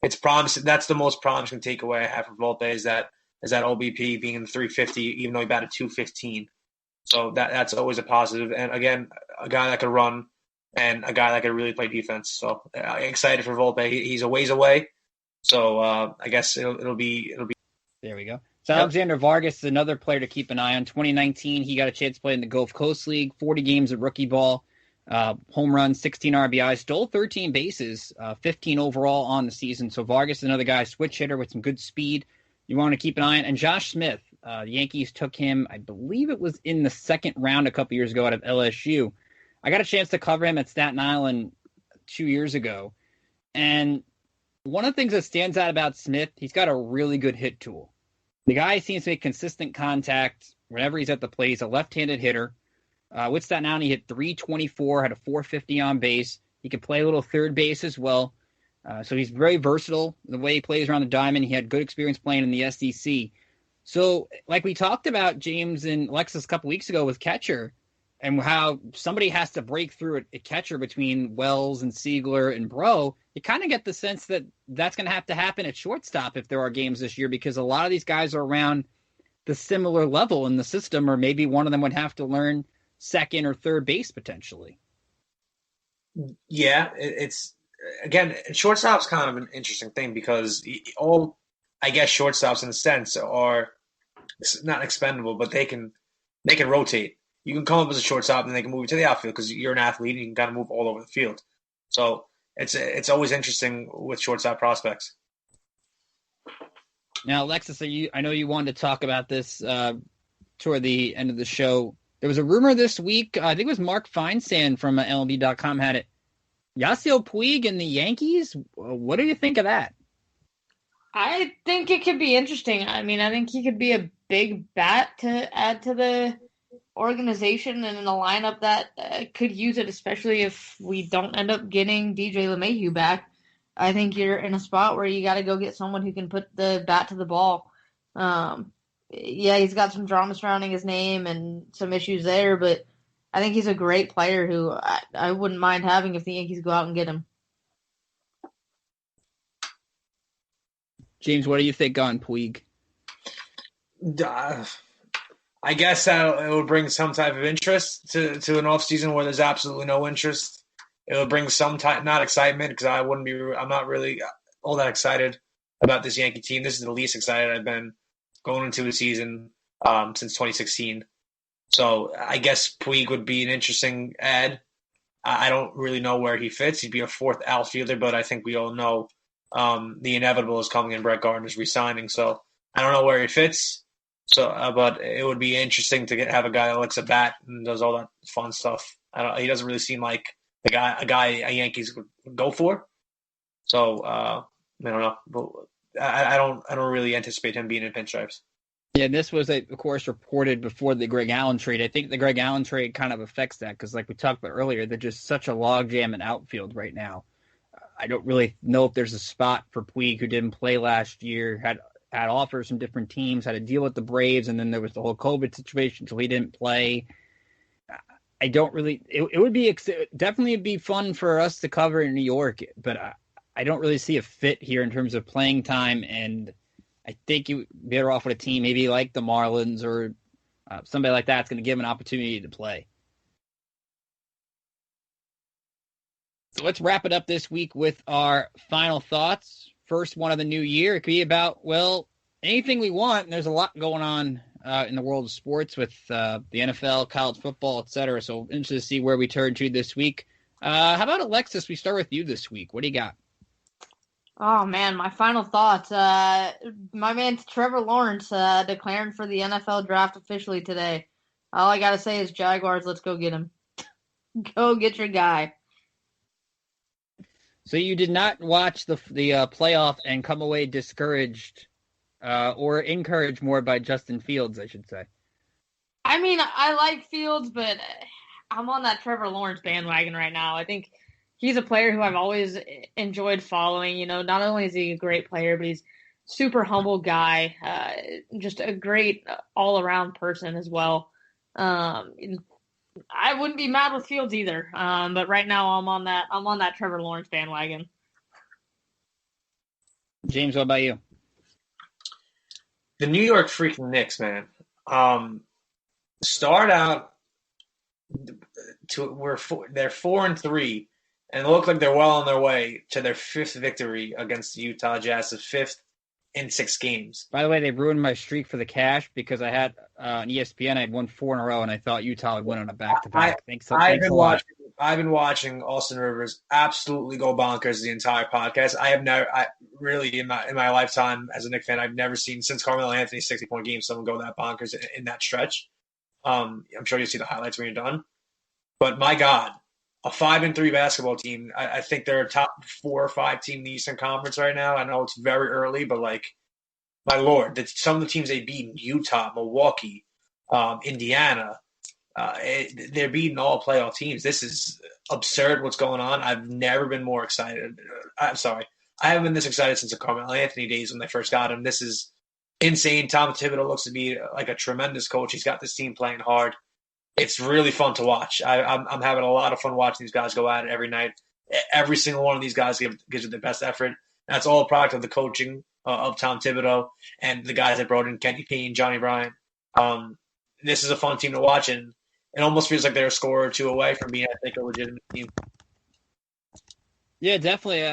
It's promising. That's the most promising takeaway I have from Volpe is that OBP being in the 350, even though he batted 215. So that's always a positive. And again, a guy that could run and a guy that could really play defense. So excited for Volpe. He's a ways away. So I guess it'll be. There we go. So Alexander Vargas is another player to keep an eye on. 2019, he got a chance to play in the Gulf Coast League, 40 games of rookie ball, home runs, 16 RBIs, stole 13 bases, 15 overall on the season. So Vargas is another guy, switch hitter with some good speed you want to keep an eye on. And Josh Smith, the Yankees took him, I believe it was in the second round a couple years ago out of LSU. I got a chance to cover him at Staten Island 2 years ago. And one of the things that stands out about Smith, he's got a really good hit tool. The guy seems to make consistent contact whenever he's at the plate. He's a left-handed hitter. With Staten Island, he hit .324, had a .450 on base. He could play a little third base as well. So he's very versatile the way he plays around the diamond. He had good experience playing in the SEC. So like we talked about, James and Alexis, a couple weeks ago with catcher, and how somebody has to break through a catcher between Wells and Siegler and Bro, you kind of get the sense that that's going to have to happen at shortstop if there are games this year, because a lot of these guys are around the similar level in the system, or maybe one of them would have to learn second or third base potentially. Yeah, it's again, shortstop's kind of an interesting thing because I guess shortstops in a sense are not expendable, but they can rotate. You can come up as a shortstop and they can move you to the outfield because you're an athlete and you can kind of move all over the field. So it's always interesting with shortstop prospects. Now, Alexis, I know you wanted to talk about this toward the end of the show. There was a rumor this week, I think it was Mark Feinsand from MLB.com had it. Yasiel Puig and the Yankees? What do you think of that? I think it could be interesting. I mean, I think he could be a big bat to add to the organization and in a lineup that could use it, especially if we don't end up getting DJ LeMahieu back. I think you're in a spot where you got to go get someone who can put the bat to the ball. Yeah, he's got some drama surrounding his name and some issues there, but I think he's a great player who I wouldn't mind having if the Yankees go out and get him. James, what do you think on Puig? I guess it would bring some type of interest to an offseason where there's absolutely no interest. It would bring some type, not excitement, because I'm not really all that excited about this Yankee team. This is the least excited I've been going into a season since 2016. So I guess Puig would be an interesting add. I don't really know where he fits. He'd be a fourth outfielder, but I think we all know the inevitable is coming and Brett Gardner's resigning. So I don't know where he fits. So, but it would be interesting to have a guy that looks a bat and does all that fun stuff. He doesn't really seem like a guy Yankees would go for. So I don't know. But I don't really anticipate him being in pinstripes. Yeah, this was, of course, reported before the Greg Allen trade. I think the Greg Allen trade kind of affects that because, like we talked about earlier, they're just such a logjam in outfield right now. I don't really know if there's a spot for Puig, who didn't play last year, had offers from different teams, had to deal with the Braves, and then there was the whole COVID situation, so he didn't play. I don't really – it would be definitely be fun for us to cover in New York, but I don't really see a fit here in terms of playing time, and I think you're better off with a team maybe like the Marlins or somebody like that's going to give him an opportunity to play. So let's wrap it up this week with our final thoughts. First one of the new year. It could be about, well, anything we want. And there's a lot going on in the world of sports with the NFL, college football, etc. So interested to see where we turn to this week. How about Alexis? We start with you this week. What do you got? Oh, man, my final thoughts. My man Trevor Lawrence declaring for the NFL draft officially today. All I got to say is Jaguars, let's go get him. Go get your guy. So you did not watch the playoff and come away discouraged or encouraged more by Justin Fields, I should say. I mean, I like Fields, but I'm on that Trevor Lawrence bandwagon right now. I think he's a player who I've always enjoyed following. You know, not only is he a great player, but he's super humble guy, just a great all around person as well. I wouldn't be mad with Fields either. But right now I'm on that Trevor Lawrence bandwagon. James, what about you? The New York freaking Knicks, man. Start out they're 4-3, and it looked like they're well on their way to their 5th victory against the Utah Jazz, the 5th in 6 games. By the way, they ruined my streak for the cash because I had on ESPN I had won 4 in a row, and I thought Utah would win on a back-to-back. I've been watching Austin Rivers absolutely go bonkers the entire podcast. I really in my lifetime as a Knicks fan, I've never seen since Carmelo Anthony's 60-point game someone go that bonkers in that stretch. I'm sure you'll see the highlights when you're done. But my God, a 5-3 basketball team. I think they're a top 4 or 5 team in the Eastern Conference right now. I know it's very early, but like, my Lord, some of the teams they beat, Utah, Milwaukee, Indiana, they're beating all playoff teams. This is absurd what's going on. I've never been more excited. I'm sorry. I haven't been this excited since the Carmelo Anthony days when they first got him. This is insane. Tom Thibodeau looks to be like a tremendous coach. He's got this team playing hard. It's really fun to watch. I'm having a lot of fun watching these guys go at it every night. Every single one of these guys gives it their best effort. That's all a product of the coaching of Tom Thibodeau and the guys that brought in Kenny Payne, Johnny Bryant. This is a fun team to watch, and it almost feels like they're a score or 2 away from being, I think, a legitimate team. Yeah, definitely.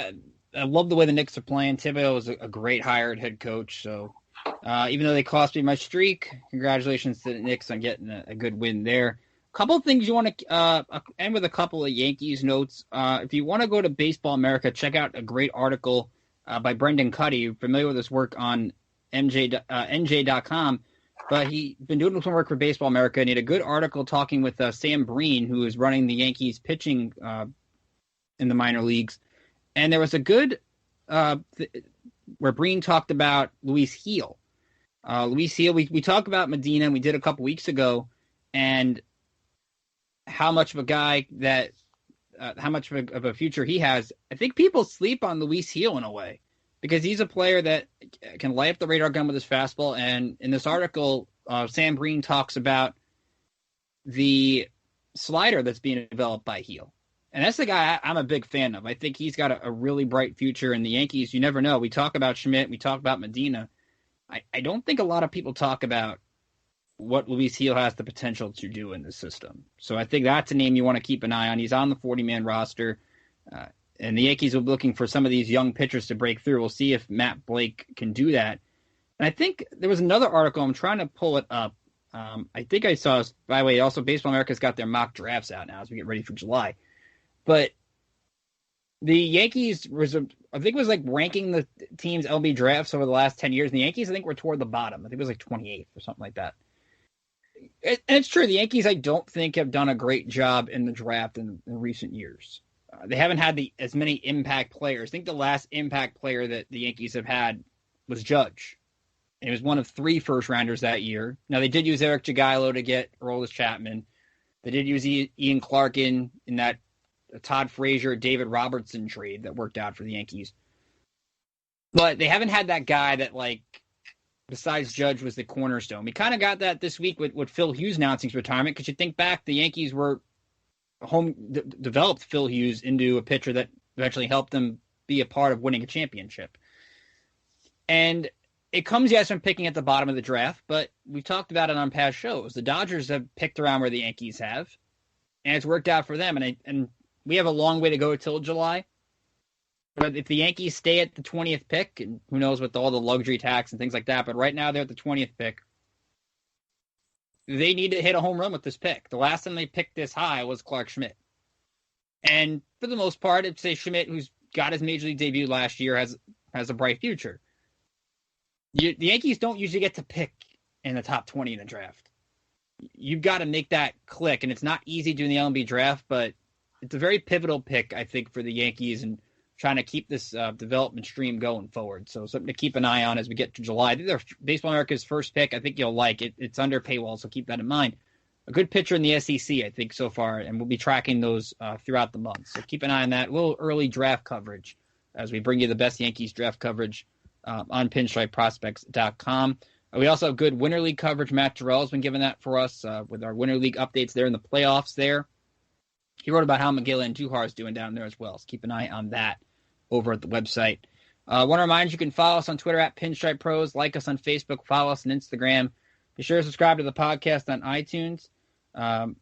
I love the way the Knicks are playing. Thibodeau is a great hired head coach. So even though they cost me my streak, congratulations to the Knicks on getting a good win there. A couple of things you want to end with a couple of Yankees notes. If you want to go to Baseball America, check out a great article by Brendan Cuddy. You're familiar with his work on NJ.com. But he's been doing some work for Baseball America, and he had a good article talking with Sam Breen, who is running the Yankees pitching in the minor leagues. And there was a good where Breen talked about Luis Gil. Luis Gil, we talked about Medina, and we did a couple weeks ago, and how much of a guy that how much of a future he has. I think people sleep on Luis Gil in a way, because he's a player that can light up the radar gun with his fastball. And in this article, Sam Breen talks about the slider that's being developed by Gil. And that's the guy I'm a big fan of. I think he's got a really bright future in the Yankees. You never know. We talk about Schmidt. We talk about Medina. I don't think a lot of people talk about what Luis Gil has the potential to do in the system. So I think that's a name you want to keep an eye on. He's on the 40-man roster. And the Yankees will be looking for some of these young pitchers to break through. We'll see if Matt Blake can do that. And I think there was another article. I'm trying to pull it up. I think I saw, by the way, also Baseball America's got their mock drafts out now as we get ready for July. But the Yankees I think it was like ranking the team's LB drafts over the last 10 years. And the Yankees, I think, were toward the bottom. I think it was like 28th or something like that. And it's true. The Yankees, I don't think, have done a great job in the draft in recent years. They haven't had as many impact players. I think the last impact player that the Yankees have had was Judge. And he was one of 3 first-rounders that year. Now, they did use Eric Jagielo to get Aroldis Chapman. They did use Ian Clark in that Todd Frazier, David Robertson trade that worked out for the Yankees. But they haven't had that guy that, like, besides Judge, was the cornerstone. We kind of got that this week with Phil Hughes announcing his retirement, because you think back, the Yankees were developed Phil Hughes into a pitcher that eventually helped them be a part of winning a championship. And it comes, yes, from picking at the bottom of the draft, but we've talked about it on past shows. The Dodgers have picked around where the Yankees have, and it's worked out for them. And we have a long way to go till July. But if the Yankees stay at the 20th pick, and who knows with all the luxury tax and things like that, but right now they're at the 20th pick, they need to hit a home run with this pick. The last time they picked this high was Clark Schmidt. And for the most part, it's a Schmidt who's got his major league debut last year, has a bright future. The Yankees don't usually get to pick in the top 20 in the draft. You've got to make that click, and it's not easy doing the LMB draft, but it's a very pivotal pick, I think, for the Yankees and trying to keep this development stream going forward. So something to keep an eye on as we get to July. I think they're Baseball America's first pick. I think you'll like it. It's under paywall, so keep that in mind. a good pitcher in the SEC, I think, so far, and we'll be tracking those throughout the month. So keep an eye on that. A little early draft coverage as we bring you the best Yankees draft coverage on PinstripeProspects.com. We also have good Winter League coverage. Matt Terrell has been giving that for us with our Winter League updates there in the playoffs there. He wrote about how Miguel Andujar is doing down there as well, so keep an eye on that over at the website. I want to remind you can follow us on Twitter at Pinstripe Pros, like us on Facebook, follow us on Instagram. Be sure to subscribe to the podcast on iTunes or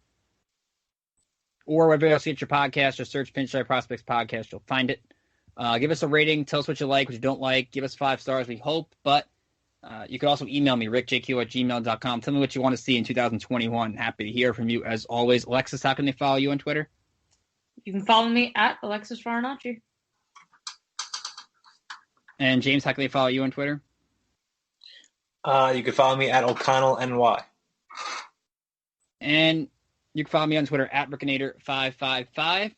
wherever else you get your podcast. Just search Pinstripe Prospects Podcast. You'll find it. Give us a rating. Tell us what you like, what you don't like. Give us 5 stars, we hope. But you can also email me, rickjq@gmail.com. Tell me what you want to see in 2021. Happy to hear from you as always. Alexis, how can they follow you on Twitter? You can follow me at Alexis Farinacci. And James, how can they follow you on Twitter? You can follow me at O'ConnellNY. And you can follow me on Twitter at Rickinator555.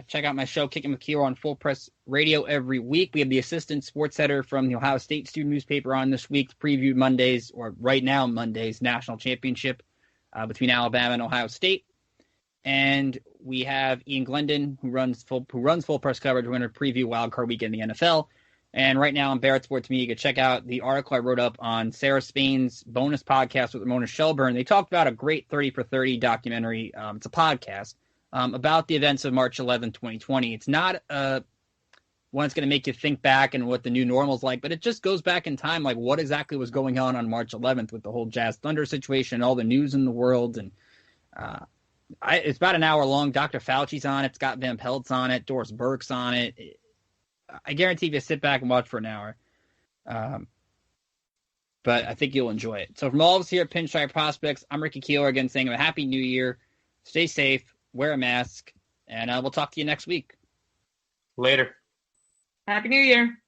Check out my show, Kicking with Keeler, on Full Press Radio every week. We have the assistant sports editor from the Ohio State student newspaper on this week to preview Monday's, or right now Monday's, national championship between Alabama and Ohio State. And we have Ian Glendon, who runs full press coverage. We're going to preview Wild Card Weekend in the NFL. And right now on Barrett Sports Media, you can check out the article I wrote up on Sarah Spain's bonus podcast with Ramona Shelburne. They talked about a great 30 for 30 documentary. It's a podcast about the events of March 11, 2020. It's not one that's going to make you think back and what the new normal is like, but it just goes back in time, like what exactly was going on March 11th with the whole Jazz Thunder situation, all the news in the world. And it's about an hour long. Dr. Fauci's on it. Scott Van Pelt's on it. Doris Burke's on it. I guarantee if you sit back and watch for an hour. But I think you'll enjoy it. So from all of us here at Pinstripe Prospects, I'm Ricky Keeler again saying a happy new year. Stay safe, wear a mask, and we'll talk to you next week. Later. Happy New Year.